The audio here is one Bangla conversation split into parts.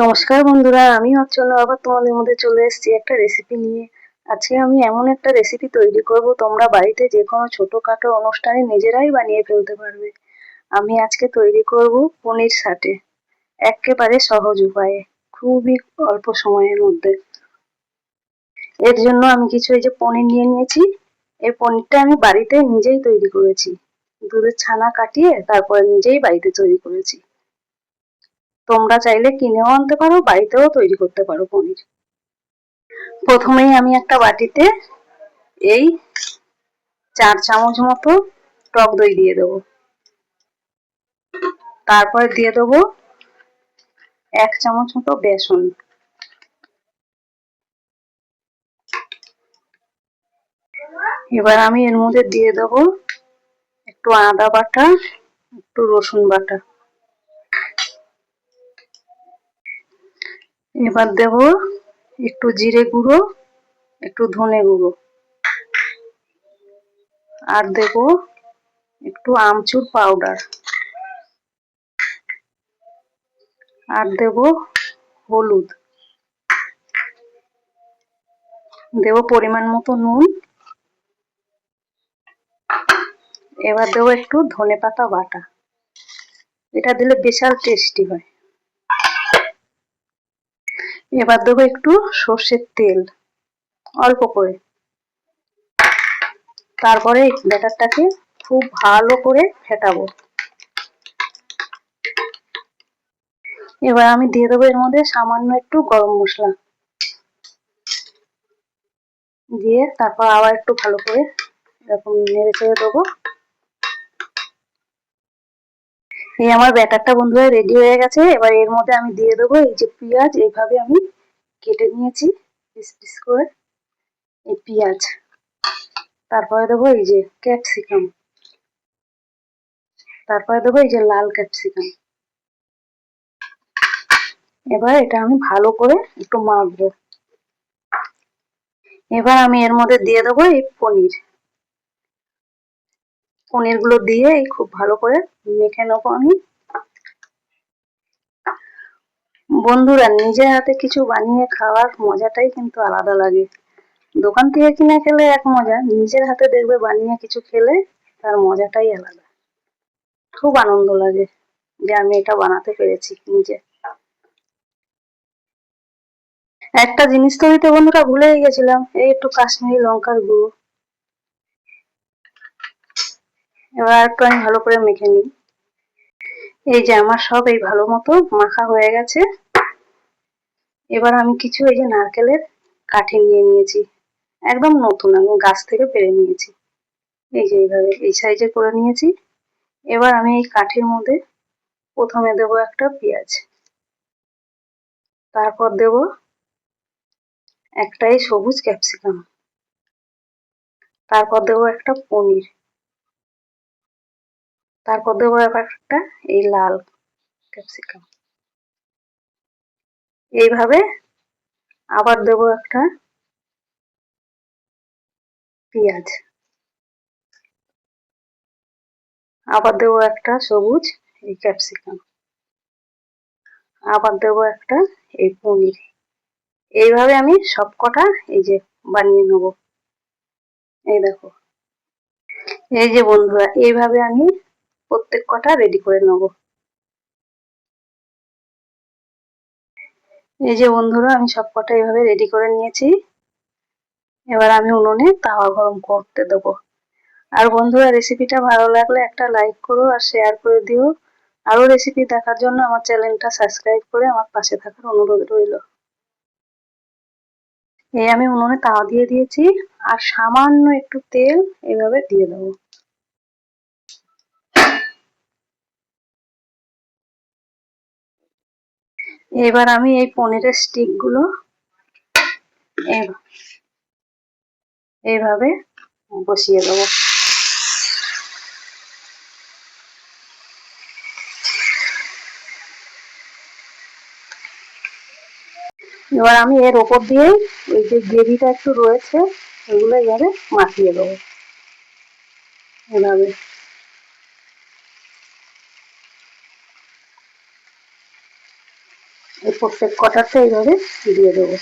নমস্কার বন্ধুরা, আমি অর্চনা আবার তোমাদের মধ্যে চলে এসেছি একটা রেসিপি নিয়ে। আজকে আমি এমন একটা রেসিপি তৈরি করব, তোমরা বাড়িতে যে কোনো ছোটখাটো অনুষ্ঠানে নিজেরাই বানিয়ে ফেলতে পারবে। আমি আজকে তৈরি করব পনির সাটে, একেবারে সহজ উপায়ে, খুবই অল্প সময়ের মধ্যে। এর জন্য আমি কিছু এই যে পনির নিয়ে নিয়েছি। এই পনিরটা আমি বাড়িতে নিজেই তৈরি করেছি, দুধের ছানা কাটিয়ে তারপরে নিজেই বাড়িতে তৈরি করেছি। তোমরা চাইলে কিনেও আনতে পারো, বাড়িতেও তৈরি করতে পারো পনির। প্রথমেই আমি একটা বাটিতে এই 4 চামচ মতো টক দই দিয়ে দেবো। তারপরে দিয়ে দেবো 1 চামচ মতো বেসন। এবার আমি এর মধ্যে দিয়ে দেবো একটু আদা বাটা, একটু রসুন বাটা। এবার দেবো একটু জিরে গুঁড়ো, একটু ধনে গুঁড়ো, আর দেবো একটু আমচুর পাউডার, আর দেবো হলুদ, দেবো পরিমাণ মতো নুন। এবার দেবো একটু ধনেপাতা বাটা, এটা দিলে বিশাল টেস্টি হয়। এবার দেবো একটু সর্ষের তেল, অল্প করে। তারপরে এই ব্যাটারটাকে খুব ভালো করে ফেটাবো। এবার আমি দিয়ে দেবো এর মধ্যে সামান্য একটু গরম মশলা, দিয়ে তারপর আবার একটু ভালো করে এরকম নেড়ে চেড়ে দেবো। এই আমার ব্যাটারটা বন্ধুরা রেডি হয়ে গেছে। এবার এর মধ্যে আমি দিয়ে দেবো এই যে পেঁয়াজ, এইভাবে আমি কেটে নিয়েছি পিস পিস করে এই পেঁয়াজ। তারপরে দেবো এই যে ক্যাপসিকাম, তারপরে দেবো এই যে লাল ক্যাপসিকাম। এবার এটা আমি ভালো করে একটু মাখবো। এবার আমি এর মধ্যে দিয়ে দেবো এই পনিরগুলো দিয়ে খুব ভালো করে মেখে নেবো আমি। বন্ধুরা, নিজের হাতে কিছু বানিয়ে খাওয়ার মজাটাই কিন্তু আলাদা লাগে। দোকান থেকে কিনে খেলে এক মজা, নিজের হাতে দেখবে বানিয়ে কিছু খেলে তার মজাটাই আলাদা। খুব আনন্দ লাগে যে আমি এটা বানাতে পেরেছি নিজে। একটা জিনিস তো দিতে বন্ধুরা ভুলেই গেছিলাম, এই একটু কাশ্মীরি লঙ্কার গুঁড়ো। এবার একটু আমি ভালো করে মেখে নিই। এই যে আমার সব এই ভালো মতো মাখা হয়ে গেছে। এবার আমি কিছু এই যে নারকেলের কাঠি নিয়ে নিয়েছি, একদম নতুন, আমি গাছ থেকে পেড়ে নিয়েছি। এই যে এইভাবে এই সাইজে করে নিয়েছি। এবার আমি এই কাঠির মধ্যে প্রথমে দেবো একটা পেঁয়াজ, তারপর দেব একটা এই সবুজ ক্যাপসিকাম, তারপর দেবো একটা পনির, তারপর দেবো আবার একটা এই লাল ক্যাপসিকাম। এইভাবে আবার দেবো একটা পেঁয়াজ, আবার দেবো একটা সবুজ এই ক্যাপসিকাম, আবার দেবো একটা এই পনির। এইভাবে আমি সব কটা এই যে বানিয়ে নেব। এই দেখো, এই যে বন্ধুরা এইভাবে আমি প্রত্যেক কটা রেডি করে নেব। এই যে বন্ধুরা আমি সব কটা এইভাবে রেডি করে নিয়েছি। এবার আমি উনুনে তাওয়া গরম করতে দেবো। আর বন্ধুরা, রেসিপিটা ভালো লাগলে একটা লাইক করো আর শেয়ার করে দিও। আরো রেসিপি দেখার জন্য আমার চ্যানেলটা সাবস্ক্রাইব করে আমার পাশে থাকার অনুরোধ রইল। এই আমি উনুনে তাওয়া দিয়ে দিয়েছি, আর সামান্য একটু তেল এইভাবে দিয়ে দেবো। এবার আমি এই পনিরের স্টিক গুলো এইভাবে বসিয়ে দেবো। এবার আমি এর ওপর দিয়ে ওই যে গ্রেভিটা একটু রয়েছে ওগুলো এবারে মাখিয়ে দেবো এভাবে। এই প্রত্যেক কটাটা এইভাবে দিয়ে দেবো।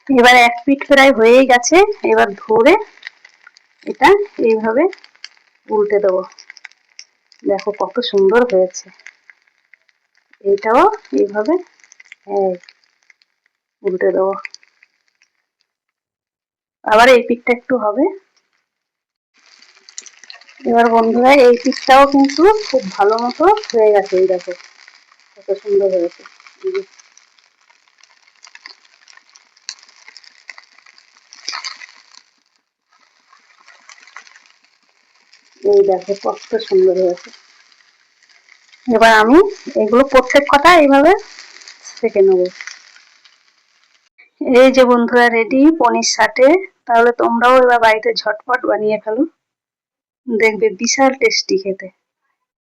এবার এক পিঠ প্রায় হয়েই গেছে, এবার ধরে এটা এইভাবে উল্টে দেবো। দেখো কত সুন্দর হয়েছে। এটাও এইভাবে উল্টে দেবো। আবার এই পিঠটা একটু হবে। এবার বন্ধুরা এই পিঠটাও কিন্তু খুব ভালো মতো হয়ে গেছে। এই দেখো কত সুন্দর হয়েছে। এই দেখো কত সুন্দর হয়েছে। এবার আমি এগুলো প্রত্যেক কটা এইভাবে সেঁকে নেবো। এই যে বন্ধুরা রেডি পনির সাটে। তাহলে তোমরাও এবার বাড়িতে ঝটপট বানিয়ে ফেলো, দেখবে বিশাল টেস্টি খেতে।